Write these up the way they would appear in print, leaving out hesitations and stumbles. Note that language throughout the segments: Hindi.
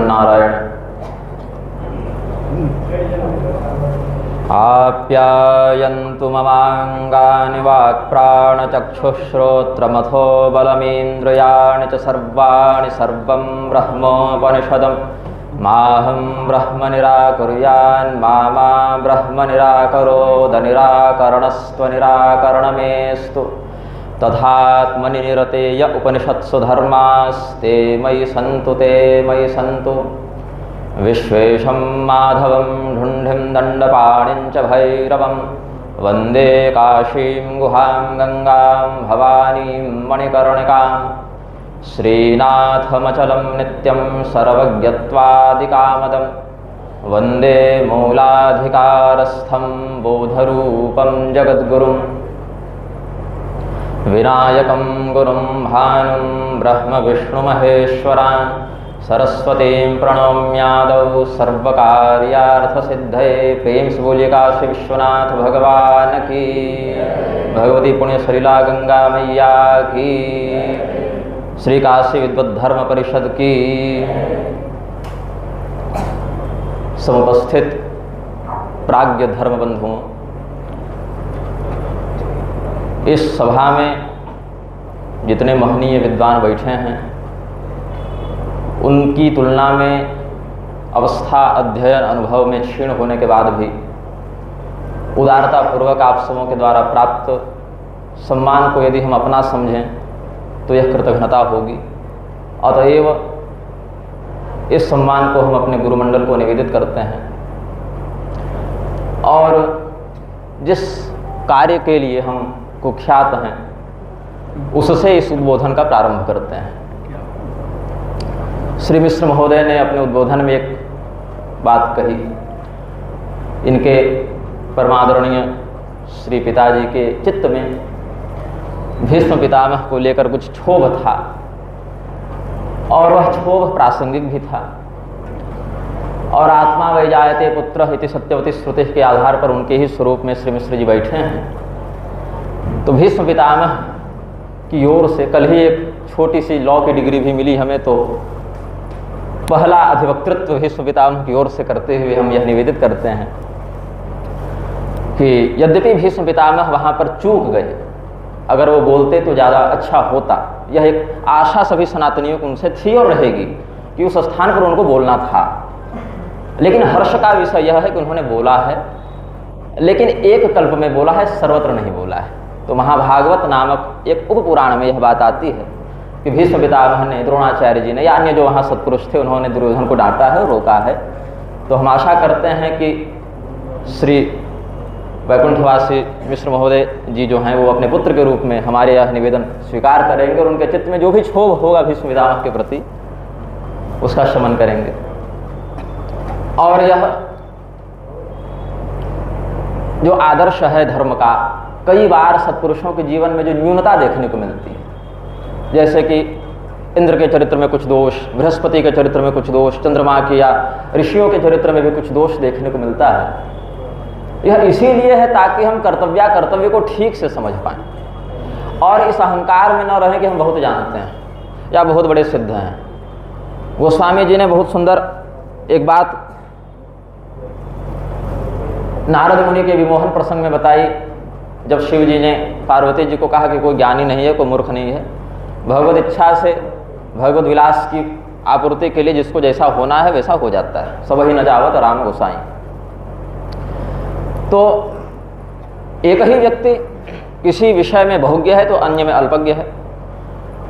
श्रीमन्नारायण। आप्यायन्तु ममाङ्गानि वाक्प्राणचक्षुश्रोत्रमथो बलमिन्द्रियाणि च सर्वाणि सर्वं ब्रह्मोपनिषदं माहं ब्रह्म निराकुर्यान् मा ब्रह्म निराकरोद निराकरणस्त्वनिराकरणमेस्तु तथात्मनि निरतेय उपनिषत्सु धर्मास्ते मयि सन्तु विश्वेशं माधवं ढुण्ढिं दण्डपाणिं च भैरवं वन्दे काशीं गुहां गंगां भवानीं मणिकर्णिकां श्रीनाथमचलं नित्यं सर्वज्ञत्वादिकामदं वन्दे मूलाधिकारस्थं बोधरूपं जगद्गुरुं विनायकं गुरुं भानुं ब्रह्म विष्णुमहेश्वरान् सरस्वतीं प्रणम्यादौ सर्वकार्यार्थसिद्धये। प्रेम से बोलिए काशी विश्वनाथ भगवान की, भगवती पुण्य सलिला गंगा मैया की, श्री काशी विद्वत धर्म परिषद की। समुपस्थित प्राज्ञ धर्म बंधुओं, इस सभा में जितने महनीय विद्वान बैठे हैं उनकी तुलना में अवस्था अध्ययन अनुभव में क्षीण होने के बाद भी उदारता पूर्वक आप सबों के द्वारा प्राप्त सम्मान को यदि हम अपना समझें तो यह कृतघ्नता होगी। अतएव इस सम्मान को हम अपने गुरुमंडल को निवेदित करते हैं और जिस कार्य के लिए हम कुख्यात हैं उससे इस उद्बोधन का प्रारंभ करते हैं। श्री मिश्र महोदय ने अपने उद्बोधन में एक बात कही। इनके परमादरणीय श्री पिताजी के चित्त में भीष्म पितामह को लेकर कुछ क्षोभ था और वह क्षोभ प्रासंगिक भी था और आत्मा वै जायते पुत्र इति सत्यवती श्रुति के आधार पर उनके ही स्वरूप में श्री मिश्र जी बैठे हैं। तो भीष्म पितामह की ओर से कल ही एक छोटी सी लॉ की डिग्री भी मिली हमें, तो पहला अधिवक्तृत्व भीष्म पितामह की ओर से करते हुए हम यह निवेदित करते हैं कि यद्यपि भीष्म पितामह वहाँ पर चूक गए, अगर वो बोलते तो ज़्यादा अच्छा होता। यह एक आशा सभी सनातनियों को उनसे थी और रहेगी कि उस स्थान पर उनको बोलना था। लेकिन हर्ष का विषय यह है कि उन्होंने बोला है, लेकिन एक कल्प में बोला है, सर्वत्र नहीं बोला है। तो महाभागवत नामक एक उपपुराण में यह बात आती है कि भीष्म पितामह ने, द्रोणाचार्य जी ने या अन्य जो वहाँ सत्पुरुष थे उन्होंने दुर्योधन को डांटा है, रोका है। तो हम आशा करते हैं कि श्री वैकुंठवासी मिश्र महोदय जी जो हैं वो अपने पुत्र के रूप में हमारे यह निवेदन स्वीकार करेंगे और उनके चित्त में जो भी क्षोभ होगा भीष्म पितामह के प्रति उसका शमन करेंगे। और यह जो आदर्श है धर्म का, कई बार सत्पुरुषों के जीवन में जो न्यूनता देखने को मिलती है, जैसे कि इंद्र के चरित्र में कुछ दोष, बृहस्पति के चरित्र में कुछ दोष, चंद्रमा के या ऋषियों के चरित्र में भी कुछ दोष देखने को मिलता है। यह इसीलिए है ताकि हम कर्तव्य को ठीक से समझ पाएं और इस अहंकार में न रहें कि हम बहुत जानते हैं या बहुत बड़े सिद्ध हैं। गोस्वामी जी ने बहुत सुंदर एक बात नारद मुनि के विमोहन प्रसंग में बताई, जब शिव जी ने पार्वती जी को कहा कि कोई ज्ञानी नहीं है, कोई मूर्ख नहीं है, भगवत इच्छा से भगवत विलास की आपूर्ति के लिए जिसको जैसा होना है वैसा हो जाता है। सब ही न जावत राम गोसाई। तो एक ही व्यक्ति किसी विषय में बहुज्ञ है तो अन्य में अल्पज्ञ है।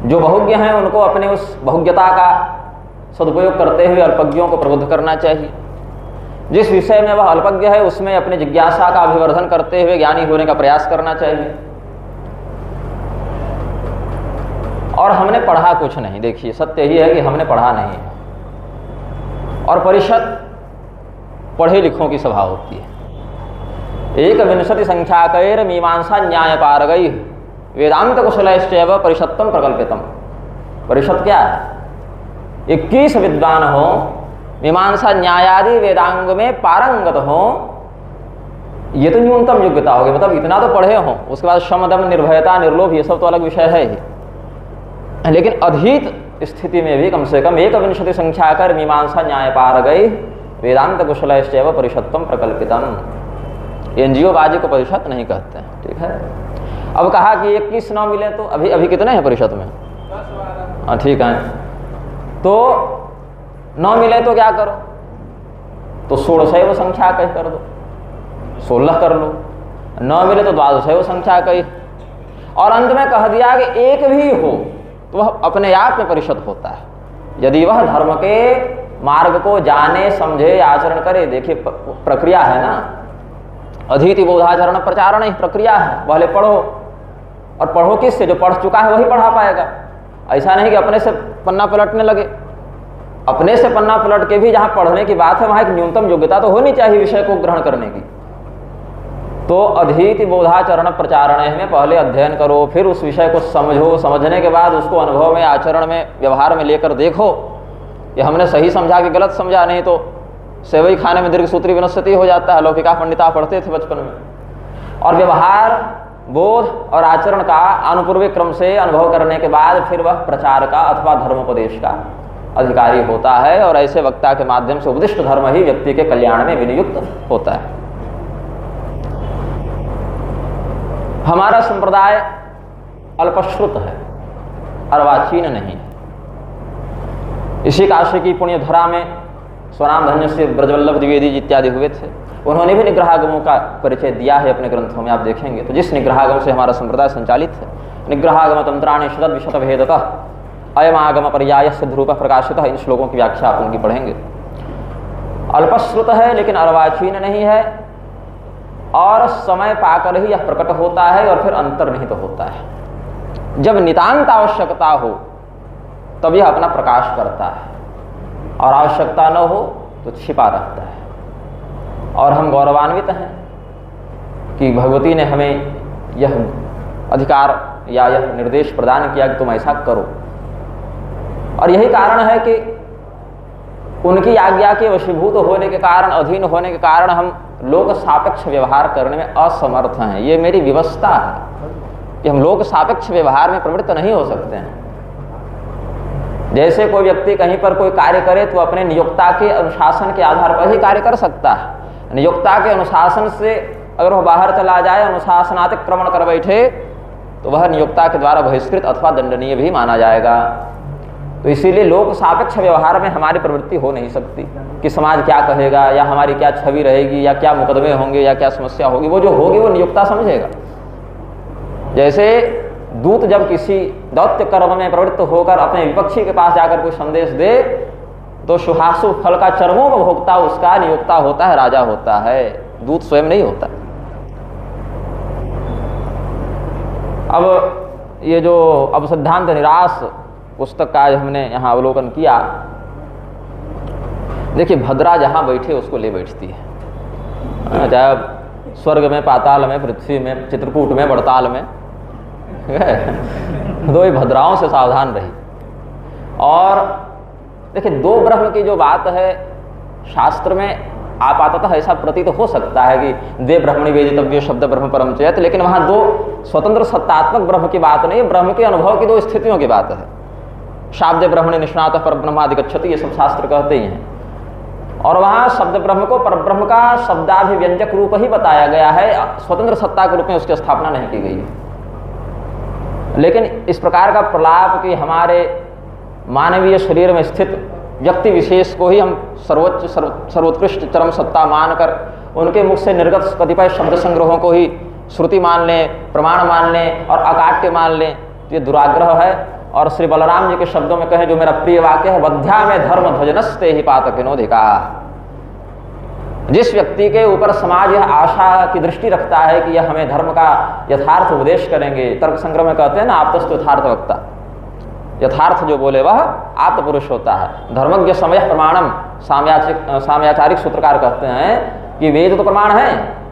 जो बहुज्ञ हैं उनको अपने उस बहुज्ञता का सदुपयोग करते हुए अल्पज्ञों को प्रबुद्ध करना चाहिए। जिस विषय में वह अल्पज्ञ है उसमें अपनी जिज्ञासा का अभिवर्धन करते हुए ज्ञानी होने का प्रयास करना चाहिए। और हमने पढ़ा कुछ नहीं, देखिए सत्य ही है कि हमने पढ़ा नहीं है और परिषद पढ़े लिखों की सभा होती है। 1 संख्याकैर मीमांसा न्याय पारगई वेदांत कुशलैश्चैव परिषत्तम प्रकल्पितम। परिषद क्या है? 21 विद्वान हो, मीमांसा न्यायादि वेदांग में पारंगत हो, ये तो न्यूनतम योग्यता होगी। मतलब इतना तो पढ़े हो, उसके बाद शम दम निर्भयता निर्लोभ ये सब तो अलग विषय है ही, लेकिन अधीत स्थिति में भी कम से कम 1 संख्या कर मीमांसा न्याय पार गई, वेदांत कुशलैश्चैव परिषत्वम प्रकल्पितम। एनजीओ बाजी को परिषद नहीं कहते हैं, ठीक है। अब कहा कि 21 न मिले तो अभी कितने हैं परिषद में? 10-12। ठीक है, तो 9 मिले तो क्या करो? तो 16 संख्या कही कर दो, 16 कर लो। 9 मिले तो 12 संख्या कही, और अंत में कह दिया कि एक भी हो तो वह अपने आप में परिषद होता है, यदि वह धर्म के मार्ग को जाने समझे आचरण करे। देखिए प्रक्रिया है ना, अधीति बोधाचरण प्रचारण ही प्रक्रिया है। पहले पढ़ो, और पढ़ो किससे? जो पढ़ चुका है वही पढ़ा पाएगा। ऐसा नहीं कि अपने से पन्ना पलटने लगे। अपने से पन्ना पलट के भी जहाँ पढ़ने की बात है वहाँ एक न्यूनतम योग्यता तो होनी चाहिए विषय को ग्रहण करने की। तो अधीति बोधाचरण प्रचारण में पहले अध्ययन करो, फिर उस विषय को समझो, समझने के बाद उसको अनुभव में, आचरण में, व्यवहार में लेकर देखो कि हमने सही समझा कि गलत समझा। नहीं तो सेवई खाने में दीर्घ सूत्री विनश्यति हो जाता है। लौकिका पंडिता पढ़ते थे बचपन में। और व्यवहार, बोध और आचरण का अनुपूर्विक क्रम से अनुभव करने के बाद फिर वह प्रचार का अथवा धर्मोपदेश का अधिकारी होता है, और ऐसे वक्ता के माध्यम से उपदिष्ट धर्म ही व्यक्ति के कल्याण में विनियुक्त होता है। हमारा संप्रदाय अल्पश्रुत है, अर्वाचीन नहीं है। इसी काशी की पुण्य धरा में स्वनाम धन्य से ब्रजवल्लभ द्विवेदी जी इत्यादि हुए थे। उन्होंने भी निग्रहागमों का परिचय दिया है अपने ग्रंथों में, आप देखेंगे तो। जिस निग्रहागम से हमारा संप्रदाय संचालित है, निग्रहागम तंत्राणि शतद विशत भेदतः अयम आगम पर्याय सिद्ध रूप प्रकाशित। इन श्लोकों की व्याख्या आप उनकी पढ़ेंगे। अल्पश्रुत है लेकिन अर्वाचीन नहीं है, और समय पाकर ही यह प्रकट होता है और फिर अंतर्निहित होता है। जब नितांत आवश्यकता हो तब यह अपना प्रकाश करता है, और आवश्यकता न हो तो छिपा रहता है। और हम गौरवान्वित हैं कि भगवती ने हमें यह अधिकार या यह निर्देश प्रदान किया कि तुम ऐसा करो। और यही कारण है कि उनकी आज्ञा के वशीभूत होने के कारण, अधीन होने के कारण हम लोक सापेक्ष व्यवहार करने में असमर्थ हैं। ये मेरी व्यवस्था है कि हम लोक सापेक्ष व्यवहार में प्रवृत्त नहीं हो सकते हैं। जैसे कोई व्यक्ति कहीं पर कोई कार्य करे तो अपने नियोक्ता के अनुशासन के आधार पर ही कार्य कर सकता है। नियोक्ता के अनुशासन से अगर वह बाहर चला जाए, अनुशासनातिक्रमण कर बैठे, तो वह नियोक्ता के द्वारा बहिष्कृत अथवा दंडनीय भी माना जाएगा। तो इसीलिए लोक सापेक्ष व्यवहार में हमारी प्रवृत्ति हो नहीं सकती कि समाज क्या कहेगा, या हमारी क्या छवि रहेगी, या क्या मुकदमे होंगे, या क्या समस्या होगी। वो जो होगी वो नियोक्ता समझेगा। जैसे दूत जब किसी दौत्य कर्म में प्रवृत्त होकर अपने विपक्षी के पास जाकर कोई संदेश दे, तो शुभाशु फल का चरमोपभोक्ता उसका नियोक्ता होता है, राजा होता है, दूत स्वयं नहीं होता। अब ये जो अब सिद्धांत निराश पुस्तक का आज हमने यहाँ अवलोकन किया, देखिए भद्रा जहाँ बैठे उसको ले बैठती है, चाहे स्वर्ग में, पाताल में, पृथ्वी में, चित्रकूट में, बड़ताल में। दो ही भद्राओं से सावधान रही। और देखिए दो ब्रह्म की जो बात है शास्त्र में आपाततः ऐसा प्रतीत हो सकता है कि दे ब्रह्मणि वेदितव्य शब्द ब्रह्म परम चेत, लेकिन वहाँ दो स्वतंत्र सत्तात्मक ब्रह्म की बात नहीं, ब्रह्म के अनुभव की दो स्थितियों की बात है। शाब्द ब्रह्मणि निष्णात पर ब्रह्मादिगच्छति, ये सब शास्त्र कहते ही हैं। और वहाँ शब्द ब्रह्म को परब्रह्म का शब्दाभिव्यंजक रूप ही बताया गया है, स्वतंत्र सत्ता के रूप में उसकी स्थापना नहीं की गई है। लेकिन इस प्रकार का प्रलाप कि हमारे मानवीय शरीर में स्थित व्यक्ति विशेष को ही हम सर्वोच्च सर्वोत्कृष्ट चरम सत्ता मानकर उनके मुख से निर्गत कतिपय शब्द संग्रहों को ही श्रुति मान लें, प्रमाण मान लें और अकाट्य मान लें, ये दुराग्रह है। और श्री बलराम जी के शब्दों में कहें, जो मेरा प्रिय वाक्य है, वध्या में धर्म ध्वजनस्ते ही पातकिनोधिका। जिस व्यक्ति के ऊपर समाज यह आशा की दृष्टि रखता है कि यह हमें धर्म का यथार्थ उपदेश करेंगे, तर्क संग्रह में कहते हैं ना, आप्तस्तु यथार्थ वक्ता, यथार्थ जो बोले वह आप्त पुरुष होता है। धर्मज्ञ समय प्रमाणम, साम्याचारिक सूत्रकार कहते हैं कि वेद तो प्रमाण है,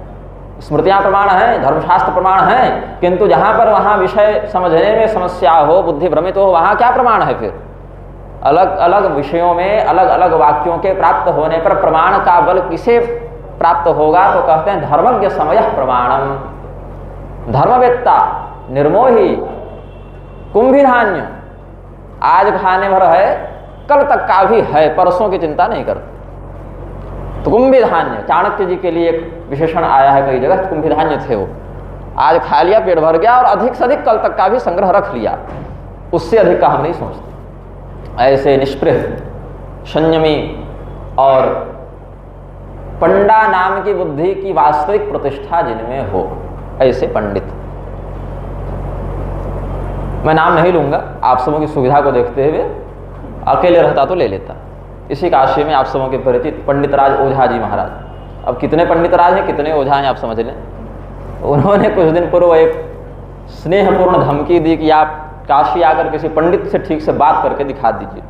स्मृतियाँ प्रमाण है, धर्मशास्त्र प्रमाण है, किंतु जहाँ पर वहाँ विषय समझने में समस्या हो, बुद्धि भ्रमित हो, वहाँ क्या प्रमाण है? फिर अलग अलग विषयों में अलग अलग वाक्यों के प्राप्त होने पर प्रमाण का बल किसे प्राप्त होगा? तो कहते हैं धर्मज्ञ समय प्रमाणम। धर्मवेत्ता निर्मोही कुंभिधान्य, आज खाने भर है, कल तक का भी है, परसों की चिंता नहीं करते। तो कुंभिधान्य, चाणक्य जी के लिए एक विशेषण आया है कई जगह, कुंभिधान्य थे वो। आज खा लिया, पेट भर गया और अधिक से अधिक कल तक का भी संग्रह रख लिया, उससे अधिक का हम नहीं सोचते। ऐसे निष्पृह, संयमी और पंडा नाम की बुद्धि की वास्तविक प्रतिष्ठा जिनमें हो, ऐसे पंडित। मैं नाम नहीं लूंगा, आप सबों की सुविधा को देखते हुए, अकेले रहता तो ले लेता। इसी काशी में आप सबों के परिचित पंडित राज ओझा जी महाराज, अब कितने पंडित राज हैं, कितने ओझा हैं आप समझ लें। उन्होंने कुछ दिन पूर्व एक स्नेहपूर्ण धमकी दी कि आप काशी आकर किसी पंडित से ठीक से बात करके दिखा दीजिए।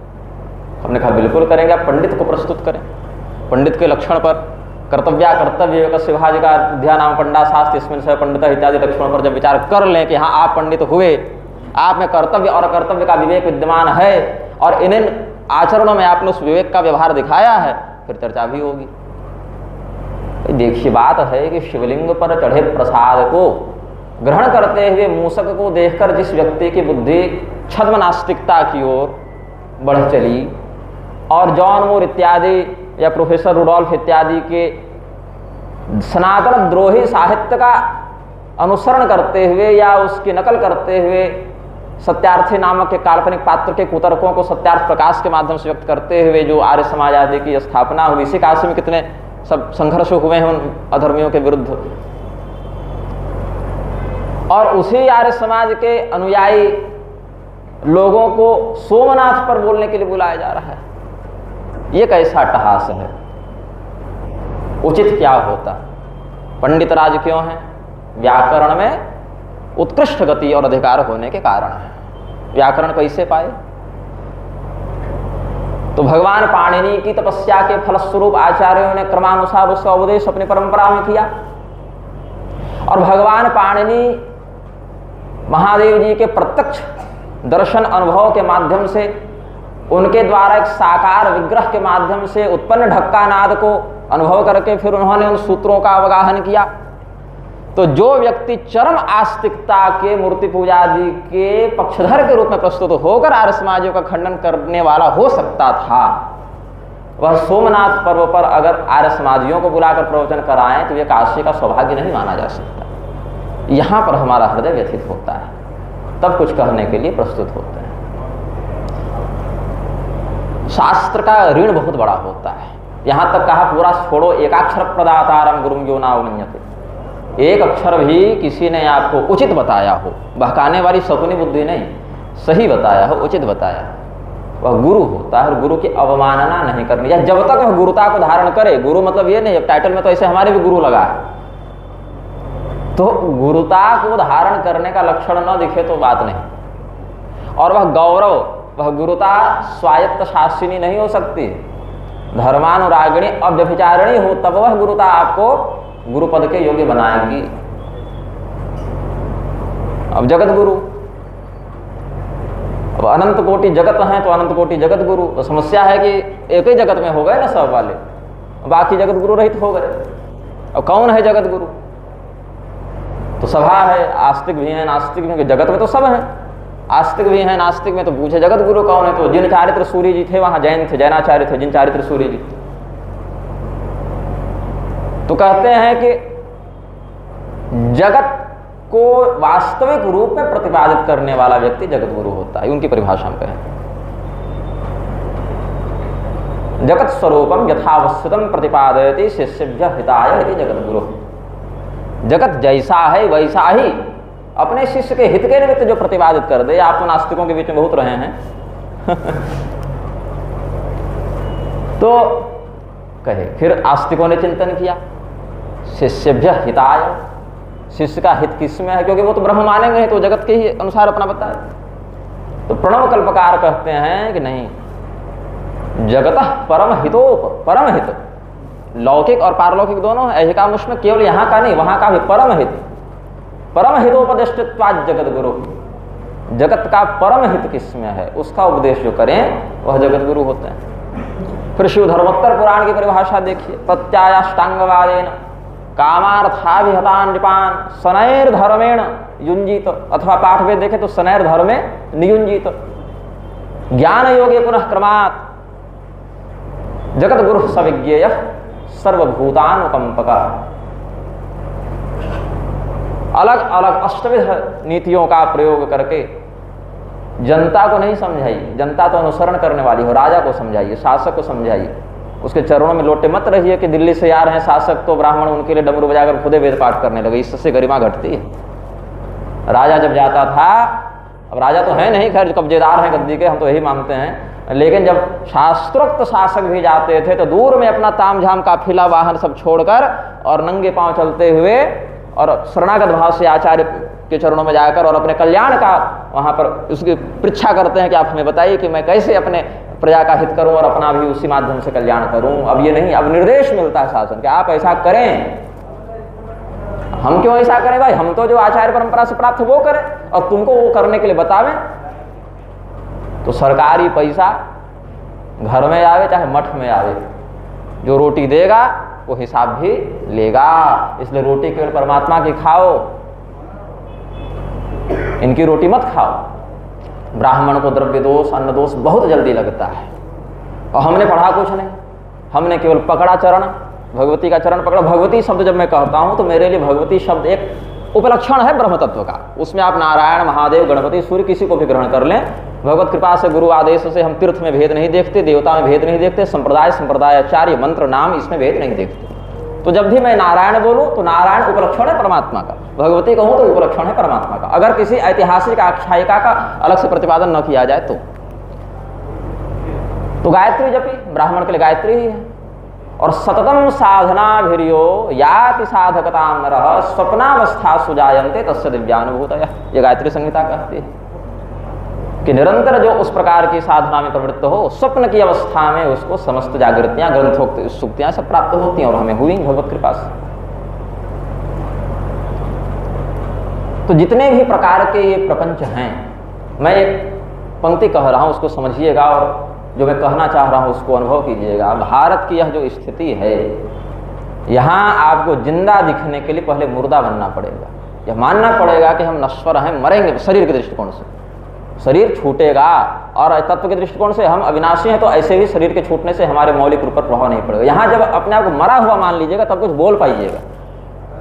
हमने कहा बिल्कुल करेंगे, आप पंडित को प्रस्तुत करें। पंडित के लक्षण पर कर्तव्या कर्तव्य कस्य विभाजिका विद्या नाम पंडा शास्त्र इसमें से पंडित इत्यादि लक्षणों पर जब विचार कर लें कि हाँ आप पंडित हुए, आप में कर्तव्य और अकर्तव्य का विवेक विद्यमान है और इन आचरणों में आपने उस विवेक का व्यवहार दिखाया है, फिर चर्चा भी होगी। देखिए बात है कि शिवलिंग पर चढ़े प्रसाद को ग्रहण करते हुए मूषक को देखकर जिस व्यक्ति की बुद्धि छद्म नास्तिकता की ओर बढ़ चली और जॉन मूर इत्यादि या प्रोफेसर रुडोल्फ इत्यादि के सनातन द्रोही साहित्य का अनुसरण करते हुए या उसकी नकल करते हुए सत्यार्थी नामक के काल्पनिक पात्र के कुतर्कों को सत्यार्थ प्रकाश के माध्यम से व्यक्त करते हुए जो आर्य समाज आदि की स्थापना हुई, इसी काशी में कितने सब संघर्ष हुए हैं उन अधर्मियों के विरुद्ध। और उसी आर्य समाज के अनुयायी लोगों को सोमनाथ पर बोलने के लिए बुलाया जा रहा है। ये कैसा अट्टहास है? उचित क्या होता? पंडित राज क्यों है? व्याकरण में उत्कृष्ट गति और अधिकार होने के कारण है। व्याकरण कैसे पाए? तो भगवान पाणिनि की तपस्या के फलस्वरूप आचार्यों ने क्रमानुसार उसका उपदेश अपनी परंपरा में किया और भगवान पाणिनि महादेव जी के प्रत्यक्ष दर्शन अनुभव के माध्यम से, उनके द्वारा एक साकार विग्रह के माध्यम से उत्पन्न ढक्का नाद को अनुभव करके फिर उन्होंने उन सूत्रों का अवगाहन किया। तो जो व्यक्ति चरम आस्तिकता के मूर्ति पूजा आदि के पक्षधर के रूप में प्रस्तुत होकर आर्य समाजियों का खंडन करने वाला हो सकता था, वह सोमनाथ पर्व पर अगर आर्य समाजियों को बुलाकर प्रवचन कराएं तो यह काशी का सौभाग्य नहीं माना जा सकता। यहाँ पर हमारा हृदय व्यथित होता है, तब कुछ कहने के लिए प्रस्तुत होते हैं। शास्त्र का ऋण बहुत बड़ा होता है। यहाँ तक कहा पूरा छोड़ो, एकाक्षर प्रदातारम गुरुम यो नावमन्यते, एक अक्षर भी किसी ने आपको उचित बताया हो, बहकाने वाली शकुनी बुद्धि नहीं, सही बताया हो, उचित बताया हो, वह गुरु होता है। और गुरु की अवमानना नहीं करनी चाहिए जब तक वह गुरुता को धारण करे। गुरु मतलब ये नहीं, टाइटल में तो ऐसे हमारे भी गुरु लगा है, तो गुरुता को धारण करने का लक्षण न दिखे तो बात नहीं। और वह गौरव, वह गुरुता स्वायत्त शास्त्रिनी नहीं हो सकती, धर्मानुरागिणी अव्यभिचारिणी हो, तब वह गुरुता आपको गुरुपद के योग्य बनाएंगी। अब जगत गुरु, अब अनंत कोटि जगत हैं तो अनंत कोटि जगत गुरु। तो समस्या है कि एक ही जगत में हो गए ना सब वाले, बाकी जगत गुरु रहित हो गए। अब कौन है जगत गुरु? तो सभा है, आस्तिक भी हैं नास्तिक भी हैं, जगत में तो सब हैं, आस्तिक भी हैं नास्तिक में, तो पूछे जगत गुरु कौन है? तो जिन चारित्र सूर्य जी थे वहां जैन थे, जैनाचार्य थे, जिन चारित्र सूर्य जी। तो कहते हैं कि जगत को वास्तविक रूप में प्रतिपादित करने वाला व्यक्ति जगत गुरु होता है। उनकी परिभाषा में कहें, जगत स्वरूपम यथावस्थितम प्रतिपादयति शिष्यभ्यः हिताय इति जगत गुरु। जगत जैसा है वैसा ही अपने शिष्य के हित के निमित्त जो प्रतिपादित कर दे। आप तो नास्तिकों के बीच में बहुत रहे हैं तो कहे, फिर आस्तिकों ने चिंतन किया, शिष्यभ्यः हिताय, शिष्य का हित किसमें है? क्योंकि वो तो ब्रह्म मानेंगे तो जगत के ही अनुसार अपना बताए। तो प्रणव कल्पकार कहते हैं कि नहीं, जगतः परम हितोप, परम हित, लौकिक और पारलौकिक दोनों है, ऐहिकामुष में केवल यहाँ का नहीं वहां का भी परम हित, परम हितोपदिष्टत्वात् जगत गुरु। जगत का परम हित किसमें है उसका उपदेश जो करें वह जगत गुरु होते हैं। फिर शिव धर्मोत्तर पुराण की परिभाषा देखिए, प्रत्यायाष्टांगवादेन कामार्थाभिहतान नृपान शनैर धर्मेण युंजित, अथवा पाठ में देखें तो शनैर धर्मे नियुंजित। ज्ञान योगे पुनः क्रमात् जगत गुरु सविज्ञेय सर्वभूतानुकंपका। अलग अलग अष्टविध नीतियों का प्रयोग करके जनता को नहीं समझाइए, जनता तो अनुसरण करने वाली हो, राजा को समझाइए, शासक को समझाइए, उसके चरणों में लोटे मत रहिए कि दिल्ली से आ रहे हैं शासक तो ब्राह्मण उनके लिए डमरू बजाकर खुदे वेद पाठ करने लगे, इससे गरिमा घटती है। राजा जब जाता था, अब राजा तो है नहीं, खैर जो कब्जेदार हैं गद्दी के, हम तो यही मानते हैं, लेकिन जब शास्त्रोक्त शासक भी जाते थे तो दूर में अपना तामझाम काफिला वाहन सब छोड़कर और नंगे पांव चलते हुए और शरणागत भाव से आचार्य के चरणों में जाकर और अपने कल्याण का वहाँ पर उसकी परीक्षा करते हैं कि आप हमें बताइए कि मैं कैसे अपने प्रजा का हित करूं और अपना भी उसी माध्यम से कल्याण करूं। अब ये नहीं, अब निर्देश मिलता है शासन कि आप ऐसा करें। हम क्यों ऐसा करें भाई, हम तो जो आचार्य परंपरा से प्राप्त वो करें और तुमको वो करने के लिए बतावें। तो सरकारी पैसा घर में आवे चाहे मठ में आवे, जो रोटी देगा वो हिसाब भी लेगा। इसलिए रोटी केवल परमात्मा की खाओ, इनकी रोटी मत खाओ। ब्राह्मण को द्रव्य दोष अन्न दोष बहुत जल्दी लगता है और हमने पढ़ा कुछ नहीं, हमने केवल पकड़ा चरण, भगवती का चरण पकड़ा। भगवती शब्द जब मैं कहता हूं तो मेरे लिए भगवती शब्द एक उपलक्षण है ब्रह्म तत्व का। उसमें आप नारायण, महादेव, गणपति, सूर्य किसी को भी ग्रहण कर लें। भगवत कृपा से, गुरु आदेश से हम तीर्थ में भेद नहीं देखते, देवता में भेद नहीं देखते, संप्रदाय आचार्य मंत्र नाम इसमें भेद नहीं देखते। तो जब भी मैं नारायण बोलूं तो नारायण उपलक्षण है परमात्मा का, भगवती कहूं तो उपलक्षण है परमात्मा का। अगर किसी ऐतिहासिक आख्यायिका का अलग से प्रतिपादन न किया जाए तो गायत्री जपी, ब्राह्मण के लिए गायत्री ही है। और सततम साधनाभिर्यो याति साधकतां नरः स्वप्नावस्था सुजायन्ते तस्य दिव्यानुभूतयः, ये गायत्री संहिता कहती है कि निरंतर जो उस प्रकार की साधना में प्रवृत्त हो, स्वप्न की अवस्था में उसको समस्त जागृतियां, ग्रंथोक्त सुक्तियां सब प्राप्त होती हैं और हमें हुई भगवत कृपा से। तो जितने भी प्रकार के ये प्रपंच हैं, मैं एक पंक्ति कह रहा हूं उसको समझिएगा और जो मैं कहना चाह रहा हूं उसको अनुभव कीजिएगा। भारत की यह जो स्थिति है, यहाँ आपको जिंदा दिखने के लिए पहले मुर्दा बनना पड़ेगा। यह मानना पड़ेगा कि हम नश्वर हैं, मरेंगे शरीर के दृष्टिकोण से, शरीर छूटेगा, और तत्व के दृष्टिकोण से हम अविनाशी हैं, तो ऐसे भी शरीर के छूटने से हमारे मौलिक रूप पर प्रभाव नहीं पड़ेगा। यहाँ जब अपने आप को मरा हुआ मान लीजिएगा तब कुछ बोल पाइएगा,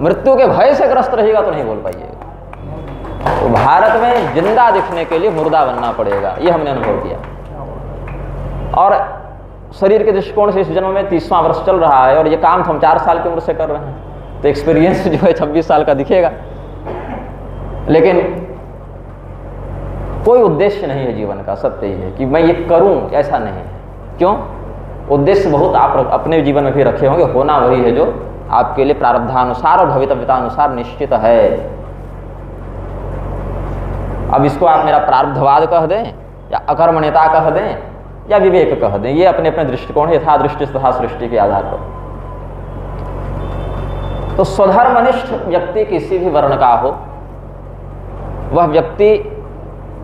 मृत्यु के भय से ग्रस्त रहिएगा तो नहीं बोल पाइएगा। तो भारत में जिंदा दिखने के लिए मुर्दा बनना पड़ेगा, ये हमने अनुभव किया। और शरीर के दृष्टिकोण से इस जन्म में 30वां वर्ष चल रहा है और ये काम हम 4 साल की उम्र से कर रहे हैं, तो एक्सपीरियंस जो है 26 साल का दिखेगा, लेकिन कोई उद्देश्य नहीं है जीवन का। सत्य ही है कि मैं ये करूं, ऐसा नहीं है। क्यों? उद्देश्य बहुत आप अपने जीवन में भी रखे होंगे, होना वही है जो आपके लिए प्रारब्धानुसार और भवितव्यतानुसार निश्चित है। अब इसको आप मेरा प्रारब्धवाद कह दें या अकर्मण्यता कह दें या विवेक कह दें, ये अपने अपने दृष्टिकोण, यथा दृष्टि तथा सृष्टि के आधार पर। तो स्वधर्मनिष्ठ व्यक्ति किसी भी वर्ण का हो, वह व्यक्ति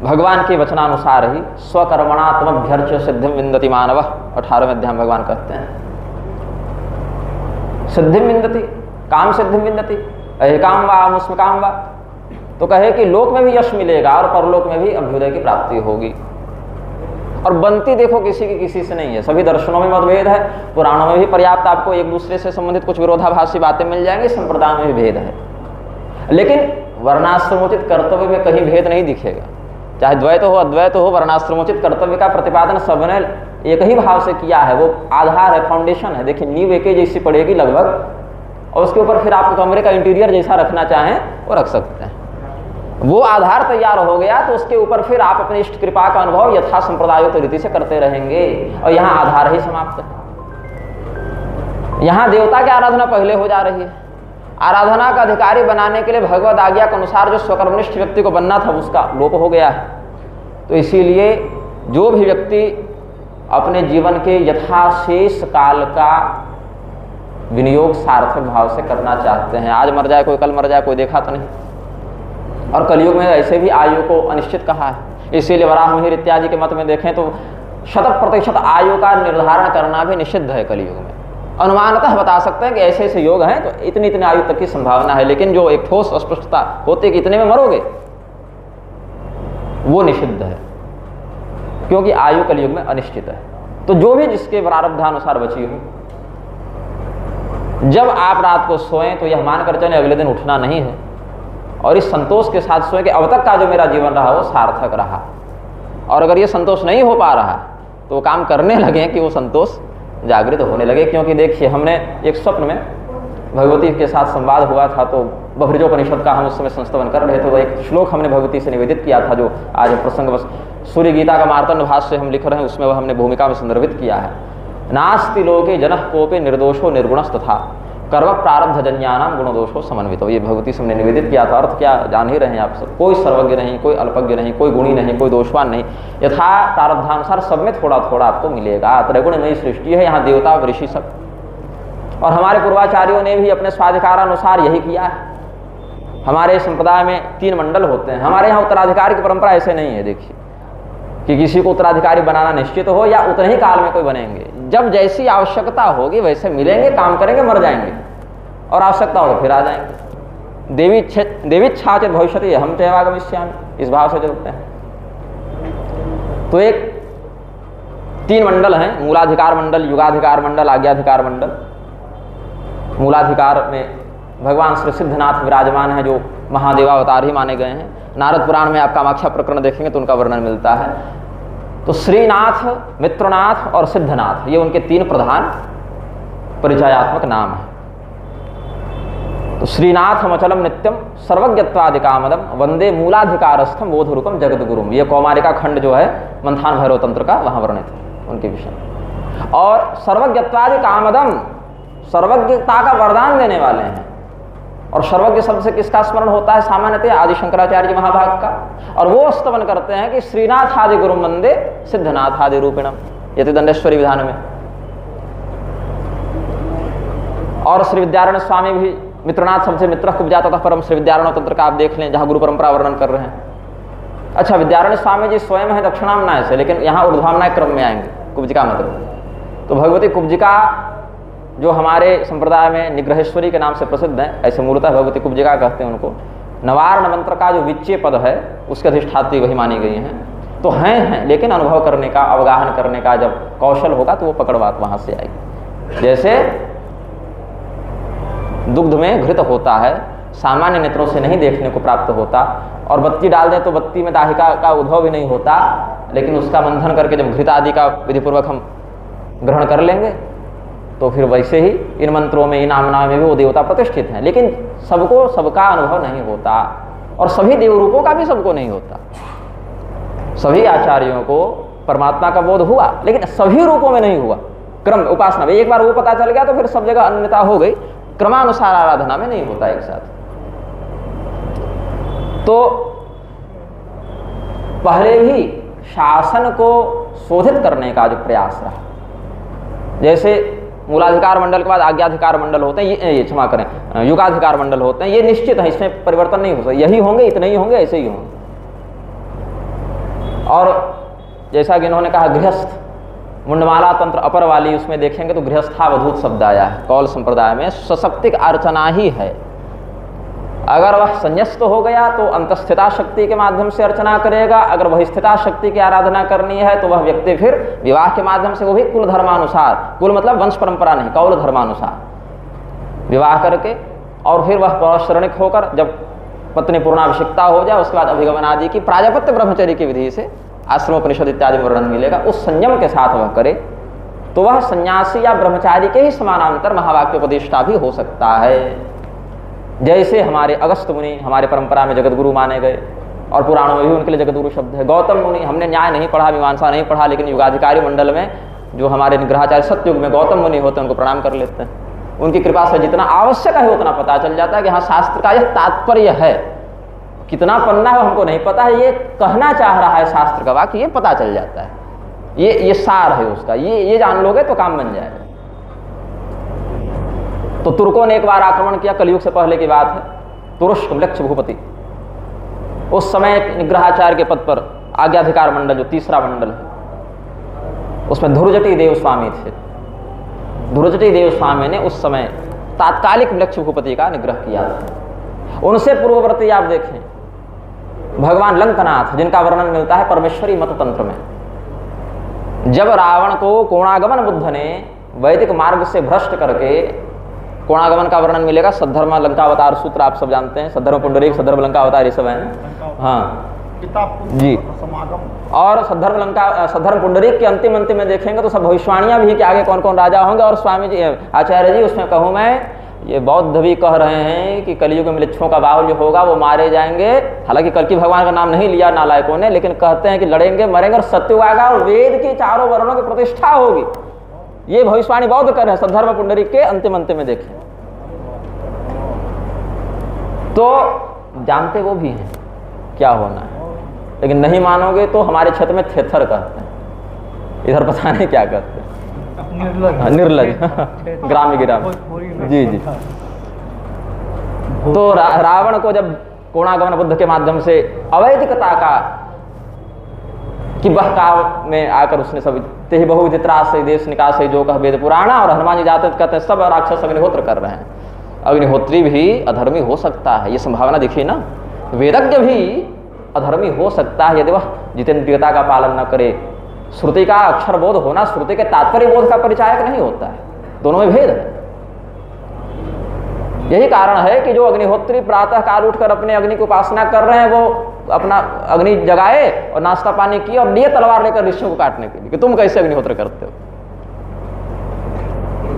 भगवान के वचनानुसार ही स्वकर्मणा तमभ्यर्च्य सिद्धिं विन्दति मानव, 18वें अध्याय में भगवान कहते हैं। सिद्धिं विन्दति, काम सिद्धिं विन्दति, अहिकाम वा मुस्मकाम वा, तो कहे कि लोक में भी यश मिलेगा और परलोक में भी अभ्युदय की प्राप्ति होगी। और बनती देखो किसी की किसी से नहीं है, सभी दर्शनों में मतभेद है, पुराणों में भी पर्याप्त आपको एक दूसरे से संबंधित कुछ विरोधाभासी बातें मिल जाएंगी, संप्रदाय में भी भेद है, लेकिन वर्णाश्रमोचित कर्तव्य में कहीं भेद नहीं दिखेगा। चाहे द्वैत हो अद्वैत हो, वर्णाश्रमोचित कर्तव्य का प्रतिपादन सबने एक ही भाव से किया है। वो आधार है, फाउंडेशन है। देखिए नींव एक ही जैसी पड़ेगी लगभग, और उसके ऊपर फिर आप कमरे का इंटीरियर जैसा रखना चाहें वो रख सकते हैं। वो आधार तैयार हो गया तो उसके ऊपर फिर आप अपनी इष्ट कृपा का अनुभव यथा संप्रदायों की रीति से करते रहेंगे, और यहाँ आधार ही समाप्त है। यहाँ देवता की आराधना पहले हो जा रही है। आराधना का अधिकारी बनाने के लिए भगवद आज्ञा के अनुसार जो स्वकर्मनिष्ठ व्यक्ति को बनना था उसका लोप हो गया है। तो इसीलिए जो भी व्यक्ति अपने जीवन के यथाशेष काल का विनियोग सार्थक भाव से करना चाहते हैं, आज मर जाए कोई, कल मर जाए कोई, देखा तो नहीं। और कलयुग में ऐसे भी आयु को अनिश्चित कहा है, इसीलिए वराह मिहिर इत्यादि के मत में देखें तो 100% आयु का निर्धारण करना भी निषिद्ध है कलयुग में। अनुमानतः बता सकते हैं कि ऐसे ऐसे योग हैं तो इतनी इतनी आयु तक की संभावना है, लेकिन जो एक ठोस अस्पष्टता होती कि इतने में मरोगे, वो निषिद्ध है। क्योंकि आयु कलयुग में अनिश्चित है। तो जो भी जिसके प्रारब्धानुसार बची हो, जब आप रात को सोएं तो यह मानकर चलें अगले दिन उठना नहीं है, और इस संतोष के साथ सोएं कि अब तक का जो मेरा जीवन रहा वो सार्थक रहा। और अगर ये संतोष नहीं हो पा रहा तो काम करने लगे कि वो संतोष जागृत होने लगे। क्योंकि देखिए, हमने एक स्वप्न में भगवती के साथ संवाद हुआ था, तो बभ्रजोपनिषद का हम उस समय संस्तवन कर रहे थे, तो एक श्लोक हमने भगवती से निवेदित किया था, जो आज प्रसंग बस सूर्य गीता का मार्तंड भाष्य हम लिख रहे हैं, उसमें वह हमने भूमिका में संदर्भित किया है। नास्ति लोके जनः कोपे निर्दोषो निर्गुणस्तथा कर्म प्रारब्ध जन्यानाम गुणदोषो समन्वितो। ये भगवती से हमने निवेदित किया था। अर्थ क्या जान ही रहे हैं आप सब, कोई सर्वज्ञ नहीं, कोई अल्पज्ञ नहीं, कोई गुणी नहीं, कोई दोषवान नहीं, यथा प्रारब्धानुसार सब में थोड़ा थोड़ा आपको मिलेगा। त्रैगुणमयी सृष्टि है, यहाँ देवता ऋषि सब, और हमारे पूर्वाचार्यों ने भी अपने स्वाधिकारानुसार यही किया है। हमारे संप्रदाय में 3 मंडल होते हैं। हमारे यहाँ उत्तराधिकारी की परंपरा ऐसे नहीं है, देखिए, कि किसी को उत्तराधिकारी बनाना निश्चित हो या उतने ही काल में कोई बनेंगे। जब जैसी आवश्यकता होगी वैसे मिलेंगे, काम करेंगे, मर जाएंगे, और आवश्यकता हो तो फिर आ जाएंगे। देवी छाचित भविष्यति हम चैवागमिष्यामि, इस भाव से चलते हैं। तो एक 3 मंडल हैं, मूलाधिकार मंडल, युगाधिकार मंडल, आज्ञाधिकार मंडल। मूलाधिकार में भगवान श्री सिद्धनाथ विराजमान है, जो महादेवावतार ही माने गए हैं। नारद पुराण में आप कामाख्या प्रकरण देखेंगे तो उनका वर्णन मिलता है। तो श्रीनाथ, मित्रनाथ और सिद्धनाथ, ये उनके 3 प्रधान परिचयात्मक नाम है। तो श्रीनाथम अचलम नित्यम सर्वज्ञत्वादिकामदम वंदे मूलाधिकारस्थम बोधरूपम जगद्गुरुम, ये कौमारिका खंड जो है मंथान भैरव तंत्र का, वहां वर्णित है उनके विषय। और सर्वज्ञत्वादिकामदम, सर्वज्ञता का वरदान देने वाले हैं। और सर्वज्ञ शब्द से किसका स्मरण होता है? सामान्यतः आदि शंकराचार्य महाभाग का। और वो स्तवन करते हैं कि श्रीनाथ आदि गुरु वंदे सिद्धनाथ आदि रूपिणम, यति दंडेश्वरी विधान में। और श्री विद्यारण्य स्वामी भी मित्रनाथ शब्द से मित्र कुब्जा तथा परम, श्री विद्यारण्य तंत्र का आप देख लें, जहाँ गुरु परंपरा वर्णन कर रहे हैं। अच्छा, विद्यारण्य स्वामी जी स्वयं है दक्षिणामनाय से, लेकिन यहाँ ऊर्ध्वामनाय क्रम में आएंगे, कुब्जिका मतलब। तो भगवती कुब्जिका जो हमारे संप्रदाय में निग्रहेश्वरी के नाम से प्रसिद्ध है, ऐसे मूलतः भगवती कुब्जिका कहते हैं उनको। नवार्ण मंत्र का जो विच्य पद है उसके अधिष्ठात्री वही मानी गई हैं। तो हैं, लेकिन अनुभव करने का, अवगाहन करने का जब कौशल होगा तो वो पकड़ बात वहां से आएगी। जैसे दुग्ध में घृत होता है, सामान्य नेत्रों से नहीं देखने को प्राप्त होता, और बत्ती डाल दें तो बत्ती में दाहिका का उद्भव भी नहीं होता, लेकिन उसका मंथन करके जब घृत आदि का विधिपूर्वक हम ग्रहण कर लेंगे तो फिर वैसे ही इन मंत्रों में, इन नामना में भी वो देवता प्रतिष्ठित हैं। लेकिन सबको सबका अनुभव नहीं होता, और सभी देव रूपों का भी सबको नहीं होता। सभी आचार्यों को परमात्मा का बोध हुआ, लेकिन सभी रूपों में नहीं हुआ। क्रम उपासना में एक बार वो पता चल गया तो फिर सब जगह अन्यता हो गई, क्रमानुसार आराधना में नहीं होता एक साथ। तो पहले भी शासन को शोधित करने का जो प्रयास रहा, जैसे मूलाधिकार मंडल के बाद आज्ञाधिकार मंडल होते हैं, ये क्षमा करें, युगाधिकार मंडल होते हैं, ये निश्चित है, इसमें परिवर्तन नहीं हो सकता, यही होंगे, इतने ही होंगे, ऐसे ही होंगे। और जैसा कि इन्होंने कहा गृहस्थ, मुंडमाला तंत्र अपर वाली, उसमें देखेंगे तो गृहस्थावधूत शब्द आया है। कौल संप्रदाय में सशक्तिक अर्चना ही है। अगर वह संन्यस्त हो गया तो अंतस्थिता शक्ति के माध्यम से अर्चना करेगा, अगर वह स्थिता शक्ति की आराधना करनी है तो वह व्यक्ति फिर विवाह के माध्यम से, वो भी कुल धर्मानुसार, कुल मतलब वंश परंपरा नहीं, कौल धर्मानुसार विवाह करके, और फिर वह पौराश्रणिक होकर जब पत्नी पूर्णाभिषिक्ता हो जाए उसके बाद अभिगमन आदि की प्राजापत्य ब्रह्मचर्य की विधि से आश्रमोपनिषद इत्यादि वर्णन मिलेगा, उस संयम के साथ वह करे तो वह सन्यासी या ब्रह्मचारी के ही समानांतर महावाक्योपदेष्टा भी हो सकता है। जैसे हमारे अगस्त मुनि हमारे परंपरा में जगतगुरु माने गए, और पुराणों में भी उनके लिए जगतगुरु शब्द है। गौतम मुनि, हमने न्याय नहीं पढ़ा, मीमांसा नहीं पढ़ा, लेकिन युगाधिकारी मंडल में जो हमारे निग्रहाचार्य सतयुग में गौतम मुनि होते हैं उनको प्रणाम कर लेते हैं। उनकी कृपा से जितना आवश्यक है उतना पता चल जाता है कि हाँ, शास्त्र का यह तात्पर्य है। कितना पन्ना है हमको नहीं पता है, ये कहना चाह रहा है शास्त्र का वाक्य, ये पता चल जाता है, ये सार है उसका, ये जान लोगे तो काम बन जाएगा। तो तुर्कों ने एक बार आक्रमण किया, कलयुग से पहले की बात है, तुरुष्क मृक्ष भूपति। उस समय निग्रहाचार्य के पद पर आज्ञाधिकार मंडल जो तीसरा मंडल है, उसमें धुरजटी देव स्वामी थे। धुरजटी देव स्वामी ने उस समय तात्कालिक मृक्ष भूपति का निग्रह किया था। उनसे पूर्ववर्ती आप देखें भगवान लंकनाथ, जिनका वर्णन मिलता है परमेश्वरी मत तंत्र में, जब रावण को कोणागमन बुद्ध ने वैदिक मार्ग से भ्रष्ट करके, कोणागमन का वर्णन मिलेगा सद्धर्म लंकावतार सूत्र, आप सब जानते हैं, सद्धर्म पुंडरीक, सद्धर्म लंकावतार, ये सब है। हाँ जी, और सद्धर्म पुंडरीक के अंतिम में देखेंगे तो सब भविष्यवाणियां भी कि आगे कौन कौन राजा होंगे। और स्वामी जी, आचार्य जी, उसमें कहूँ मैं, ये बौद्ध भी कह रहे हैं कि कलयुग में म्लेच्छों का बाहुल्य होगा, वो मारे जाएंगे। हालांकि कल्कि भगवान का नाम नहीं लिया नालायकों ने, लेकिन कहते हैं कि लड़ेंगे मरेंगे और सत्युग आएगा और वेद की चारों वर्णों की प्रतिष्ठा होगी। ये भविष्यवाणी बौद्ध कर रहे हैं सद्धर्म पुंडरीक के अंतिम में देखें तो जानते वो भी हैं क्या होना है, लेकिन नहीं मानोगे तो हमारे क्षेत्र में थेथर कहते हैं, इधर पता नहीं क्या कहते हैं, निर्लज ग्राम्य गिराम। जी जी। तो रावण को जब कोणागमन बुद्ध के माध्यम से अवैधिकता का कि बहकाव में आकर उसने सब ते बहुविध त्रास से देश निकास से जो कह वेद पुराणा, और हनुमान जी जाते कहते हैं सब राक्षस अग्निहोत्र कर रहे हैं। अग्निहोत्री भी अधर्मी हो सकता है, ये संभावना देखिए ना। वेदज्ञ भी अधर्मी हो सकता है यदि वह जितेंद्रियता का पालन न करे। श्रुति का अक्षर बोध होना श्रुति के तात्पर्य बोध का परिचायक नहीं होता है, दोनों में भेद है। यही कारण है कि जो अग्निहोत्री प्रातः काल उठकर अपने अग्नि की उपासना कर रहे हैं, वो अपना अग्नि जगाए और नाश्ता पानी किए और लिए तलवार लेकर ऋषियों को काटने के लिए कि तुम कैसे अग्निहोत्र करते हो।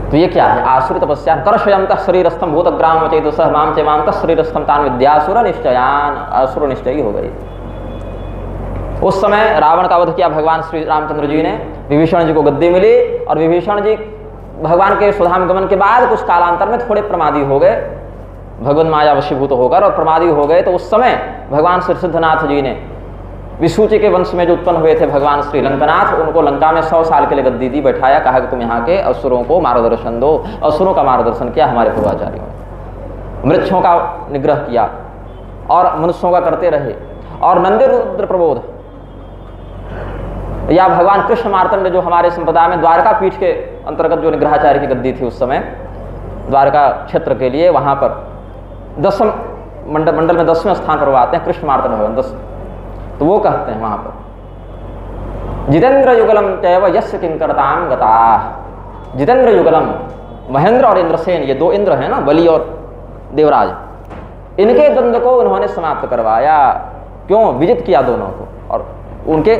तो ये क्या है? आसुर तपस्या कर्षयंत शरीरस्थम भूतग्राम चेतसः माम च माम शरीरस्थम तान विद्यासुर निश्चयान, असुर निश्चयी हो गई। उस समय रावण का वध किया भगवान श्री रामचंद्र जी ने, विभीषण जी को गद्दी मिली और विभीषण जी भगवान के स्वधाम गमन के बाद कुछ कालांतर में थोड़े प्रमादी हो गए, भगवान माया वशीभूत होकर और प्रमादी हो गए। तो उस समय भगवान श्री सिद्धनाथ जी ने विसूची के वंश में जो उत्पन्न हुए थे भगवान श्री लंकानाथ, उनको लंका में 100 साल के लिए गद्दी दी, बैठाया, कहा कि तुम यहाँ के असुरों को मार्गदर्शन दो। असुरों का मार्गदर्शन किया हमारे पूर्वाचार्यों ने, मृक्षों का निग्रह किया और मनुष्यों का करते रहे। और नंदी रुद्र प्रबोध या भगवान कृष्ण मार्तंड जो हमारे संप्रदाय में द्वारका पीठ के अंतर्गत जो निग्रहाचार्य की गद्दी थी उस समय द्वारका क्षेत्र के लिए, वहाँ पर 10वें मंडल में 10वें स्थान पर वो आते हैं कृष्ण मार्तंड भगवान 10। तो वो कहते हैं वहाँ पर जितेंद्र युगलम चैव यस्य किंकरताम गता। जितेंद्र युगलम, महेंद्र और इंद्रसेन, ये दो इंद्र हैं ना, बलि और देवराज, इनके द्वंद्व को उन्होंने समाप्त करवाया। क्यों? विजित किया दोनों को और उनके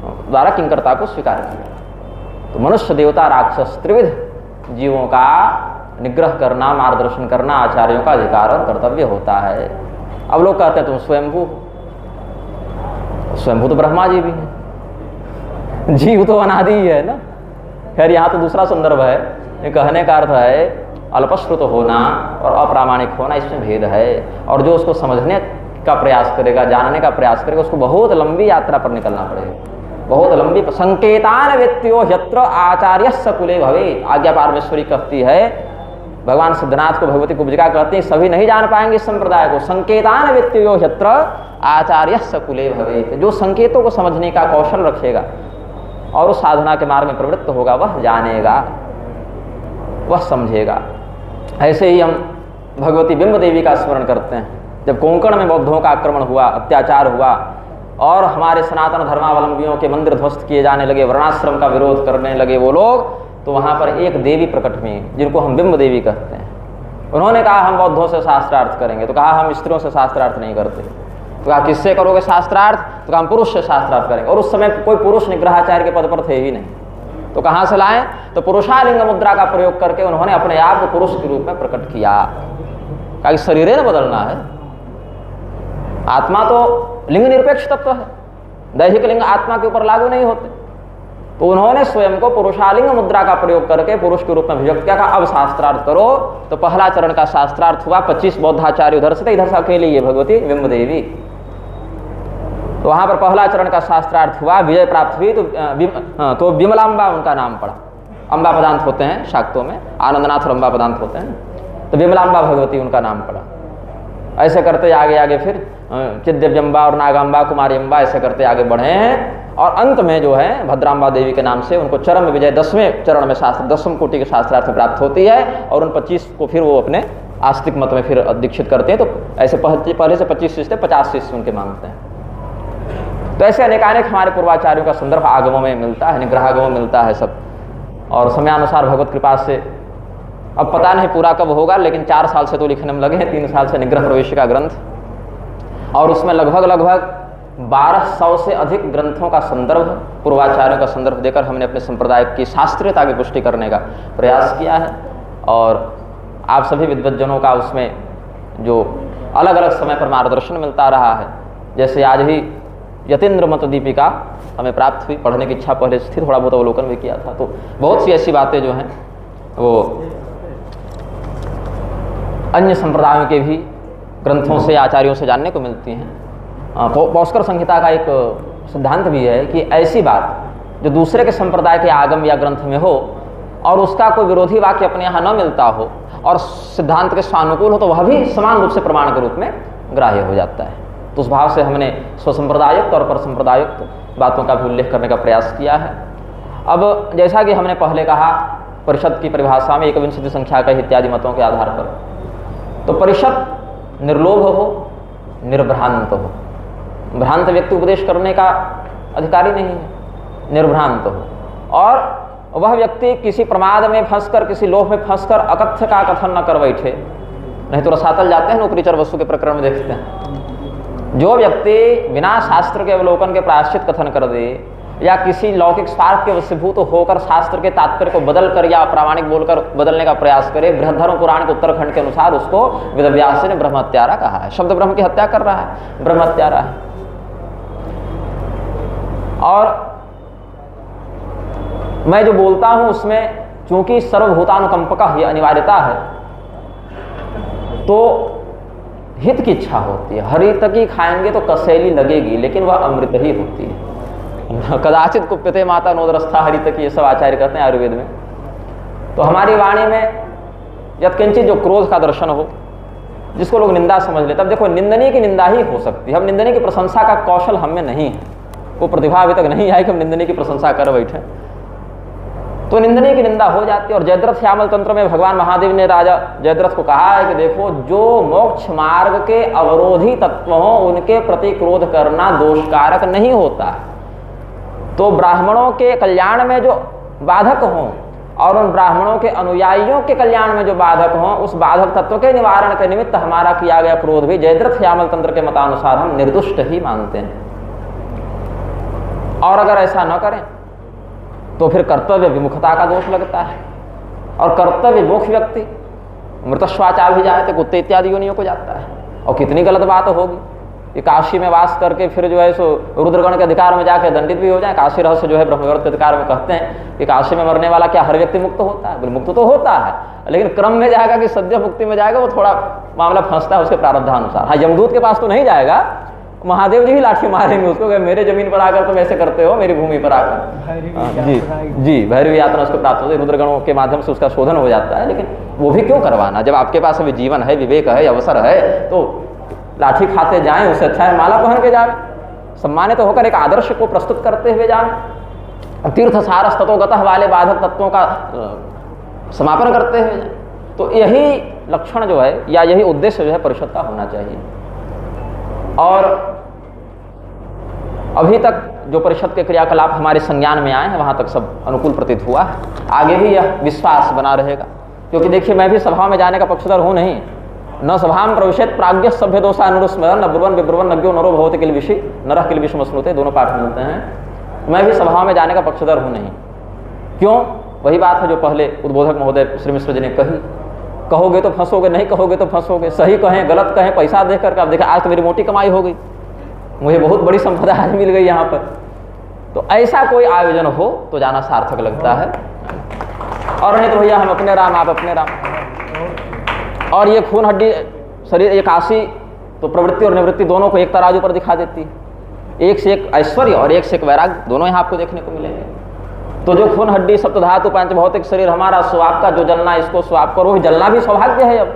द्वारा किंकरता को स्वीकार किया। तो मनुष्य देवता राक्षस त्रिविध जीवों का निग्रह करना, मार्गदर्शन करना आचार्यों का अधिकार और कर्तव्य होता है। अब लोग कहते हैं तुम स्वयंभू, स्वयंभू तो ब्रह्मा जी भी हैं, जीव तो अनादि ही है ना। खैर यहाँ तो दूसरा संदर्भ है, ये कहने का अर्थ है अल्पश्रुत होना और अप्रामाणिक होना, इसमें भेद है। और जो उसको समझने का प्रयास करेगा, जानने का प्रयास करेगा, उसको बहुत लंबी यात्रा पर निकलना पड़ेगा, बहुत लंबी। संकेतान व्यक्तियों यत्र आचार्यस्य कुले भवेत्, आज्ञा पारमेश्वरी कहती है, भगवान सिद्धनाथ को भगवती कुब्जिका कहते हैं, सभी नहीं जान पाएंगे इस संप्रदाय को। संकेतान व्यक्तियों यत्र आचार्यस्य कुले भवेत्, जो संकेतों को समझने का कौशल रखेगा और उस साधना के मार्ग में प्रवृत्त होगा, वह जानेगा, वह समझेगा। ऐसे ही हम भगवती बिंब देवी का स्मरण करते हैं। जब कोंकण में बौद्धों का आक्रमण हुआ, अत्याचार हुआ और हमारे सनातन धर्मावलंबियों के मंदिर ध्वस्त किए जाने लगे, वर्णाश्रम का विरोध करने लगे वो लोग, तो वहाँ पर एक देवी प्रकट हुई जिनको हम बिंब देवी कहते हैं। उन्होंने कहा हम बौद्धों से शास्त्रार्थ करेंगे, तो कहा हम स्त्रियों से शास्त्रार्थ नहीं करते। तो कहा किससे करोगे शास्त्रार्थ? तो कहा हम पुरुष से शास्त्रार्थ करेंगे। और उस समय कोई पुरुष निग्रहाचार्य के पद पर थे ही नहीं, तो कहाँ से लाएं? तो पुरुषालिंग मुद्रा का प्रयोग करके उन्होंने अपने आप को पुरुष के रूप में प्रकट किया। कहा कि शरीर न बदलना है, आत्मा तो लिंग निरपेक्ष तत्व है, दैहिक लिंग आत्मा के ऊपर लागू नहीं होते। तो उन्होंने स्वयं को पुरुषालिंग मुद्रा का प्रयोग करके पुरुष के रूप में अभिव्यक्त किया। अब शास्त्रार्थ करो। तो पहला चरण का शास्त्रार्थ हुआ। 25 बौद्धाचार्य उधर से थे, इधर से अकेले ये भगवती बिंब देवी। तो वहां पर पहला चरण का शास्त्रार्थ हुआ, विजय प्राप्त हुई। तो विमलांबा उनका नाम पड़ा। अम्बा पदांत होते हैं शाक्तों में, आनंदनाथ और अम्बा पदांत होते हैं, तो विमलांबा भगवती उनका नाम पड़ा। ऐसे करते आगे आगे फिर चिद्दिव्यंबा और नागांबा, कुमारी अम्बा, ऐसे करते आगे बढ़े हैं। और अंत में जो है भद्रांबा देवी के नाम से उनको चरम विजय 10वें चरण में शास्त्र 10वें कोटि के शास्त्रार्थ प्राप्त होती है। और उन 25 को फिर वो अपने आस्तिक मत में फिर दीक्षित करते हैं। तो ऐसे पहले से 25 शिष्य थे, 50 शिष्य उनके मानते हैं। तो ऐसे अनेकानेक हमारे पूर्वाचार्यों का संदर्भ आगमों में मिलता है, निग्रहागमों में मिलता है सब। और समयानुसार भगवत कृपा से अब पता नहीं पूरा कब होगा, लेकिन 4 साल से तो लिखने में लगे हैं, 3 साल से निग्रह प्रवेशिका ग्रंथ, और उसमें लगभग 1200 से अधिक ग्रंथों का संदर्भ, पूर्वाचार्यों का संदर्भ देकर हमने अपने संप्रदाय की शास्त्रीयता की पुष्टि करने का प्रयास किया है। और आप सभी विद्वज्जनों का उसमें जो अलग अलग समय पर मार्गदर्शन मिलता रहा है, जैसे आज ही यतीन्द्र मत दीपिका हमें प्राप्त हुई, पढ़ने की इच्छा पहले से थी, थोड़ा बहुत अवलोकन भी किया था, तो बहुत सी ऐसी बातें जो हैं वो अन्य संप्रदायों के भी ग्रंथों से, आचार्यों से जानने को मिलती हैं। पौष्कर संहिता का एक सिद्धांत भी है कि ऐसी बात जो दूसरे के संप्रदाय के आगम या ग्रंथ में हो और उसका कोई विरोधी वाक्य अपने यहाँ न मिलता हो और सिद्धांत के स्वानुकूल हो, तो वह भी समान रूप से प्रमाण के रूप में ग्राह्य हो जाता है। तो उस भाव से हमने स्वसंप्रदायुक्त और परसंप्रदायुक्त बातों का भी उल्लेख करने का प्रयास किया है। अब जैसा कि हमने पहले कहा, परिषद की परिभाषा में 21 संख्या का इत्यादि मतों के आधार पर, तो परिषद निर्लोभ हो, निर्भ्रांत हो। भ्रांत व्यक्ति उपदेश करने का अधिकारी नहीं है, निर्भ्रांत हो। और वह व्यक्ति किसी प्रमाद में फंसकर, किसी लोभ में फंसकर अकथ्य का कथन न कर बैठे, नहीं तो रसातल जाते हैं, नौकरीचर वस्तु के प्रकरण में देखते हैं। जो व्यक्ति बिना शास्त्र के अवलोकन के प्रायश्चित कथन कर दे या किसी लौकिक स्वार्थ के वशीभूत होकर शास्त्र के तात्पर्य को बदल कर या अप्रामाणिक बोलकर बदलने का प्रयास करे, बृहद्धर्म पुराण के उत्तरखंड के अनुसार उसको वेदव्यास ने ब्रह्म हत्यारा कहा है। शब्द ब्रह्म की हत्या कर रहा है, ब्रह्म हत्यारा है। और मैं जो बोलता हूं उसमें चूंकि सर्वभूतानुकंपका ही अनिवार्यता है, तो हित की इच्छा होती है। हरितकी खाएंगे तो कसैली लगेगी, लेकिन वह अमृत ही होती है। कदाचित कुप्यते माता नोदरस्था हरितकी, ये सब आचार्य कहते हैं आयुर्वेद में। तो हमारी वाणी में यत्किंचित जो क्रोध का दर्शन हो, जिसको लोग निंदा समझ लेते, अब देखो निंदनीय की निंदा ही हो सकती है। अब निंदनीय की प्रशंसा का कौशल हम में नहीं है, वो प्रतिभा अभी तक नहीं आई कि हम निंदनीय की प्रशंसा कर बैठे, तो निंदनीय की निंदा हो जाती है। और जयद्रथ श्यामल तंत्र में भगवान महादेव ने राजा जयद्रथ को कहा है कि देखो, जो मोक्ष मार्ग के अवरोधी तत्व हों उनके प्रति क्रोध करना दोषकारक नहीं होता है। तो ब्राह्मणों के कल्याण में जो बाधक हों और उन ब्राह्मणों के अनुयायियों के कल्याण में जो बाधक हों, उस बाधक तत्व के निवारण के निमित्त हमारा किया गया क्रोध भी जयद्रथ श्यामल तंत्र के मतानुसार हम निर्दुष्ट ही मानते हैं। और अगर ऐसा न करें तो फिर कर्तव्य विमुखता का दोष लगता है। और कर्तव्य विमुख व्यक्ति मृतश्वाचा भी जाए तो कुत्ते इत्यादि योनियों को जाता है। और कितनी गलत बात होगी कि काशी में वास करके फिर जो है सो रुद्रगण के अधिकार में जाकर दंडित भी हो जाए। काशी रहस्य जो है ब्रह्मवैवर्त के अधिकार में कहते हैं कि काशी में मरने वाला क्या हर व्यक्ति मुक्त होता है? मुक्त तो होता है, लेकिन क्रम में जाएगा कि सद्य मुक्ति में जाएगा, वो थोड़ा मामला फंसता है उसके प्रारब्धानुसार। हाँ, यमदूत के पास तो नहीं जाएगा, महादेव जी ही लाठी मारेंगे उसको कि मेरे जमीन पर आकर तुम ऐसे करते हो, मेरी भूमि पर आकर। जी, भैरवी यात्रा उसको प्राप्त होती है, रुद्रगणों के माध्यम से उसका शोधन हो जाता है। लेकिन वो भी क्यों करवाना, जब आपके पास अभी जीवन है, विवेक है, अवसर है, तो लाठी खाते जाएं, उससे अच्छा है माला पहन के जाए, सम्मानित तो होकर एक आदर्श को प्रस्तुत करते हुए जाएं, तीर्थ सारस तत्वगतः वाले बाधक तत्वों का समापन करते हुए जाएं। तो यही लक्षण जो है या यही उद्देश्य जो है परिषद का होना चाहिए। और अभी तक जो परिषद के क्रियाकलाप हमारे संज्ञान में आए हैं वहाँ तक सब अनुकूल प्रतीत हुआ है। आगे भी यह विश्वास बना रहेगा, क्योंकि देखिए मैं भी सभा में जाने का पक्षधर हूँ नहीं। न सभा में प्रवेशित प्राज्ञ सभ्य दोषा अनुस्मरण न ब्रुवन विब्रुवन नज्ञो नरो भवते किल विषि नरह किल विषम स्मृते, दोनों पाठ मिलते हैं। मैं भी सभा में जाने का पक्षधर हूँ नहीं। क्यों? वही बात है जो पहले उद्बोधक महोदय श्री मिश्र जी ने कही, कहोगे तो फंसोगे, नहीं कहोगे तो फंसोगे। सही कहें गलत कहें, पैसा देख करके, अब देखा आज तो मेरी मोटी कमाई हो गई, मुझे बहुत बड़ी संपदा आज मिल गई यहाँ पर। तो ऐसा कोई आयोजन हो तो जाना सार्थक लगता है, और नहीं तो भैया हम अपने राम आप अपने राम। और ये खून हड्डी शरीर एकासी, तो प्रवृत्ति और निवृत्ति दोनों को एक तराजू पर दिखा देती है। एक से एक ऐश्वर्य और एक से एक वैराग्य, दोनों यहाँ आपको देखने को मिलेंगे। तो जो खून हड्डी सप्तधातु पंच भौतिक शरीर हमारा स्वाप का जो जलना, इसको स्वाप करो, जलना भी सौभाग्य है। अब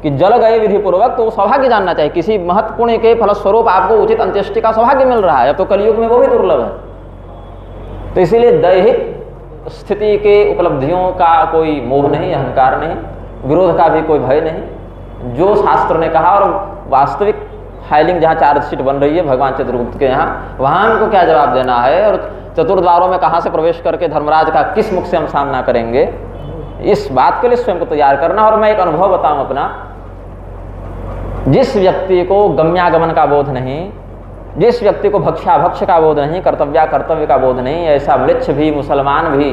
कि जल गए विधि पूर्वक, तो सौभाग्य जानना चाहिए। किसी महत्वपूर्ण के फलस्वरूप आपको उचित अंत्येष्टि का सौभाग्य मिल रहा है, अब तो कलयुग में वो भी दुर्लभ है। तो इसीलिए दैहिक स्थिति के उपलब्धियों का कोई मोह नहीं, अहंकार नहीं, विरोध का भी कोई भय नहीं। जो शास्त्र ने कहा और वास्तविक फाइलिंग जहाँ चार्जशीट बन रही है भगवान चित्रगुप्त के यहाँ, वहाँ हमको क्या जवाब देना है, और चतुर्द्वारों में कहाँ से प्रवेश करके धर्मराज का किस मुख से हम सामना करेंगे, इस बात के लिए स्वयं को तैयार करना। और मैं एक अनुभव बताऊं अपना, जिस व्यक्ति को गम्यागमन का बोध नहीं, जिस व्यक्ति को भक्षाभक्ष का बोध नहीं, कर्तव्य का बोध नहीं, ऐसा म्लेच्छ भी मुसलमान भी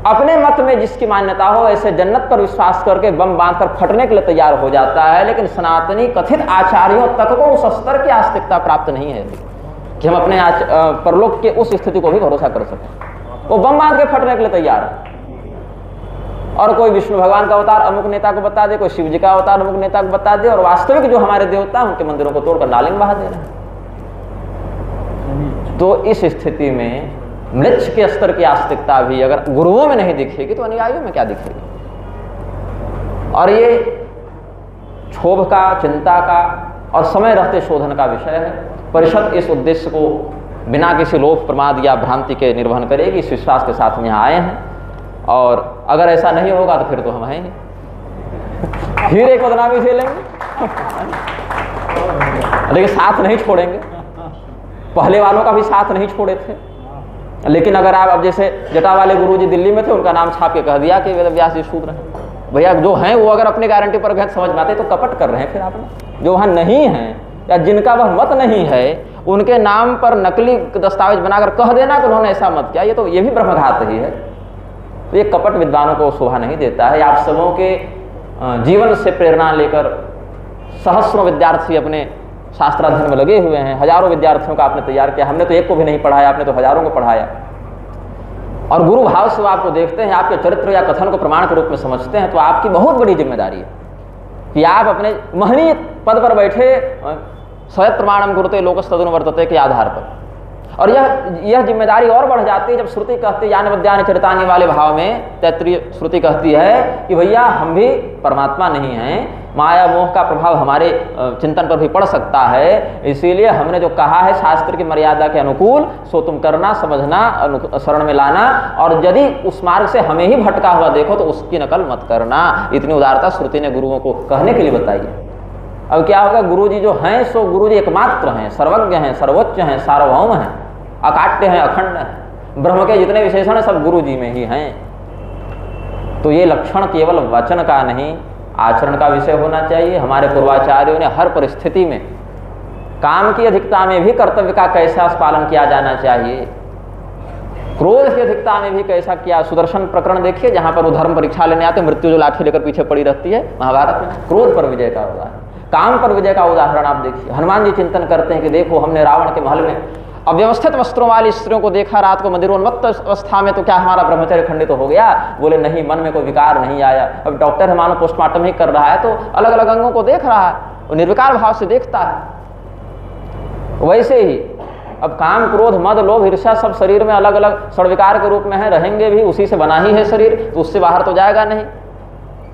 अपने मत में जिसकी मान्यता हो ऐसे जन्नत पर विश्वास करके बम बांधकर फटने के लिए तैयार हो जाता है, लेकिन सनातनी कथित आचार्यों तक को उस स्तर की आस्तिकता प्राप्त नहीं है कि हम अपने परलोक के उस स्थिति को भी भरोसा कर सकें। वो बम बांध के फटने के लिए तैयार है, और कोई विष्णु भगवान का अवतार अमुक नेता को बता दे, कोई शिव जी का अवतार अमुक नेता को बता दे, और वास्तविक जो हमारे देवता हैं उनके मंदिरों को तोड़कर नालिंग बहा दे रहे हैं। तो इस स्थिति में म्लेच्छ के स्तर की आस्तिकता भी अगर गुरुओं में नहीं दिखेगी तो अनुयायियों में क्या दिखेगी। और ये क्षोभ का, चिंता का और समय रहते शोधन का विषय है। परिषद इस उद्देश्य को बिना किसी लोभ, प्रमाद या भ्रांति के निर्वहन करेगी, इस विश्वास के साथ हम यहाँ आए हैं। और अगर ऐसा नहीं होगा तो फिर तो हम हैं नहीं, फिर एक बदनामी झेलेंगे, लेकिन साथ नहीं छोड़ेंगे। पहले वालों का भी साथ नहीं छोड़े थे, लेकिन अगर आप अब जैसे जटा वाले गुरुजी दिल्ली में थे, उनका नाम छाप के कह दिया कि वेदव्यास जी शूद्र हैं। भैया जो हैं वो अगर अपनी गारंटी पर गए समझ में आते तो कपट कर रहे हैं फिर आपने। जो वहाँ नहीं हैं या जिनका वह मत नहीं है उनके नाम पर नकली दस्तावेज बनाकर कह देना कि उन्होंने ऐसा मत किया, ये भी ब्रह्मघात ही है। तो ये कपट विद्वानों को शोभा नहीं देता है। आप सबों के जीवन से प्रेरणा लेकर सहस्रों विद्यार्थी अपने शास्त्राध्ययन में लगे हुए हैं। हजारों विद्यार्थियों का आपने तैयार किया, हमने तो एक को भी नहीं पढ़ाया, आपने तो हजारों को पढ़ाया। और गुरु भाव से वो आपको देखते हैं, आपके चरित्र या कथन को प्रमाण के रूप में समझते हैं, तो आपकी बहुत बड़ी जिम्मेदारी है कि आप अपने महनीय पद पर बैठे स्वयं प्रमाणम कुरुते लोकस्तदनु वर्तते के आधार पर। और यह जिम्मेदारी और बढ़ जाती है जब श्रुति कहती है, यान विद्यानि चरितानि वाले भाव में तैत्तिरीय श्रुति कहती है कि भैया हम भी परमात्मा नहीं हैं, माया मोह का प्रभाव हमारे चिंतन पर भी पड़ सकता है, इसीलिए हमने जो कहा है शास्त्र की मर्यादा के अनुकूल सो तुम करना, समझना, शरण में लाना, और यदि उस मार्ग से हमें ही भटका हुआ देखो तो उसकी नकल मत करना। इतनी उदारता श्रुति ने गुरुओं को कहने के लिए बताई है। अब क्या होगा, गुरुजी जो हैं सो गुरुजी एकमात्र हैं, सर्वज्ञ हैं, सर्वोच्च हैं, सार्वभौम हैं, अकाट्य हैं, अखंड हैं। ब्रह्म के जितने विशेषण हैं सब गुरु जी में ही हैं। तो ये लक्षण केवल वचन का नहीं, आचरण का विषय होना चाहिए। हमारे पूर्वाचार्यों ने हर परिस्थिति में काम की अधिकता में भी कर्तव्य का कैसा पालन किया जाना चाहिए, क्रोध की अधिकता में भी कैसा किया। सुदर्शन प्रकरण देखिए, जहाँ पर वो धर्म परीक्षा लेने आते, मृत्यु जो लाठी लेकर पीछे पड़ी रहती है महाभारत में, क्रोध पर विजय का उदाहरण, काम पर विजय का उदाहरण आप देखिए। हनुमान जी चिंतन करते हैं कि देखो हमने रावण के महल में अव्यवस्थित वस्त्रों वाली स्त्रियों को देखा रात को मंदिरोन्मत्त अवस्था में, तो क्या हमारा ब्रह्मचर्य खंडित तो हो गया? बोले नहीं, मन में कोई विकार नहीं आया। अब डॉक्टर है मानो पोस्टमार्टम ही कर रहा है तो अलग अलग अंगों को देख रहा है, वो निर्विकार भाव से देखता है। वैसे ही अब काम, क्रोध, मद, लोभ, ईर्ष्या सब शरीर में अलग अलग षड्विकार के रूप में है, रहेंगे भी, उसी से बना ही है शरीर, तो उससे बाहर तो जाएगा नहीं।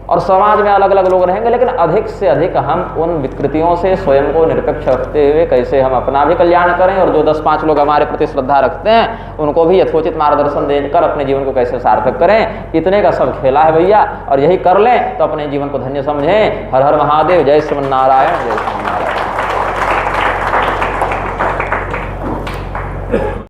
और समाज में अलग अलग लोग रहेंगे, लेकिन अधिक से अधिक हम उन विकृतियों से स्वयं को निरपेक्ष रखते हुए कैसे हम अपना भी कल्याण करें, और जो 10-5 लोग हमारे प्रति श्रद्धा रखते हैं उनको भी यथोचित मार्गदर्शन देकर अपने जीवन को कैसे सार्थक करें, इतने का सब खेला है भैया। और यही कर लें तो अपने जीवन को धन्य समझें। हर हर महादेव, जय श्रीमन नारायण, जय